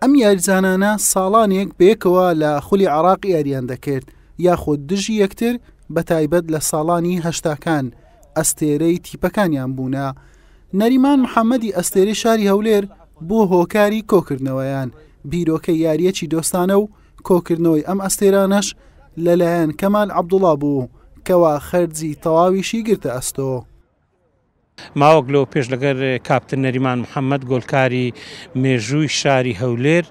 ئەم یاریزانانە ساڵانێک بەیەکەوە لە خولی عێراق یاریان دەکرد یاخود دژی یەکتر بە تایبەت لە ساڵانی هەشتاکان ئەستێرەی تیپەکانیان بوونە. نەریمان محەممەدی ئەستێرەی شاری هەولێر بۆ هۆکاری کۆکردنەوەیان بیرۆکەی یاریەکی دۆستانە و کۆکردنەوەی ئەم ئەستێرانەش لەلایەن کەمال عەبدوڵڵا بوو کەوا خەرجی تەواویشی گرتە ئەستۆ. ماوەک لەوە پێش لەگەر کاپتن نەریمان محەممەد گۆلکاری مێژووی شاری هەولێر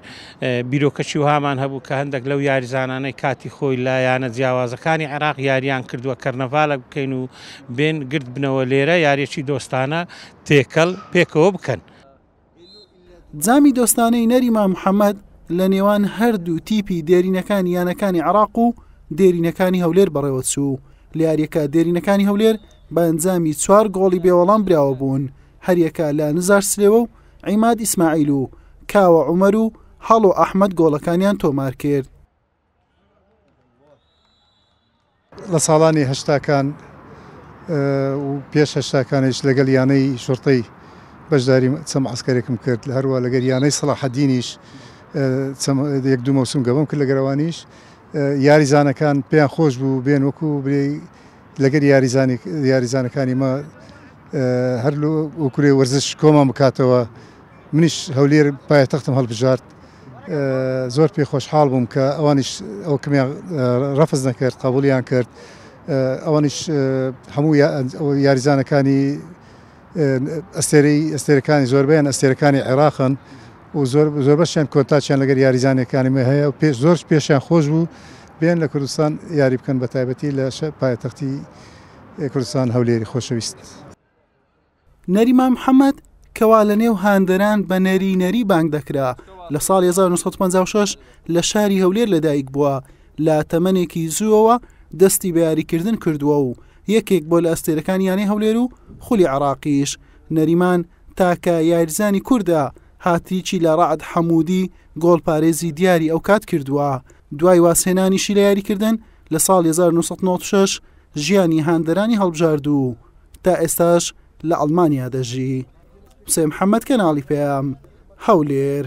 بیرۆکەچی وهامان هەبوو کە هەندێک لەو یاریزانانەی کاتی خۆی لایەنە جیاوازەکانی عێراق یاریان کردووە کەرنەڤالە بکەین و بێن گرت بنەوە لێرە یاریەکی دۆستانە تێکەڵ پێکەوە بکەن. جامی دۆستانەی نەریمان محەممەد لە نێوان هەردوو تیپی دێرینەکانی یانەکانی عێراق و دێرینەکانی هەولێر بەڕێوە چوو. لە یاریەکە دێرینەکانی هەولێر بە ئەنجامی 4 گۆڵی بێوەڵام براوە بوون، هەریەکە لە نزار سلێوە و عیماد ئیسماعیل و کاوە عومەر و هەڵۆ ئەحمەد گۆڵەکانیان تۆمار کرد. لە ساڵانی هەشتاکان و پێش هەشتاکانیش لەگەڵ یانەی شوڕتەی بەشداری چەم عەسکەرێکم کرد، هەروە لەگەر یانەی سەلاحەددینیش یەک دوو مەوسوم گەڕام کرد لەگەرەوانیش. یاریزانەکان پێیان خۆش بوو بێن وەکو لەگەر یاریزانەکانی مە هەر وەکوێ وەرزش کۆمان بکاتەوە. منیش هەولێر پایتەختم هەڵبژارد، زۆر پێ خۆشحاڵ بووم کە ئەوانیش ئەو کەمیان ڕەفز نەکرد قبولیان کرد. ئەوانیش هەموو یاریزانەکانی ئەستێرەکانی زۆربیان ئەستێرەکانی عێراقن و زۆر بەشیان کۆتاچیان لەگەر یاریزانەکانی مە هەیە و زۆر پێشیان خۆش بوو بێن لە کوردستان یاری بکەن بە تایبەتی لە پایتەختی کوردستان هەولێری خۆشەویست. نەریمان محەممەد کەوا لە نێو هاندەران بە نەری بانگ دەکرا لە ساڵی 1956 لە شاری هەولێر لەدایک بووە. لە تەمەنێکی زووەوە دەستی بە یاریکردن کردووە و یەکێک بۆ لە ئەستێرەکانی یانەی هەولێر و خولی عێراقیش. نەریمان تاکە یاریزانی کووردە هاتریکی لە ڕەعد حەموودی گۆڵپارێزی دیاری ئەو کات کردووە. دوای واسهێنانیشی لە یاریکردن لە ساڵی 1996 ژیانی هاندەرانی هەڵبژارد و تا ئێستاش لە ئەڵمانیا دەژی. حوسێن محەممەد کەناڵی پێیام هەولێر.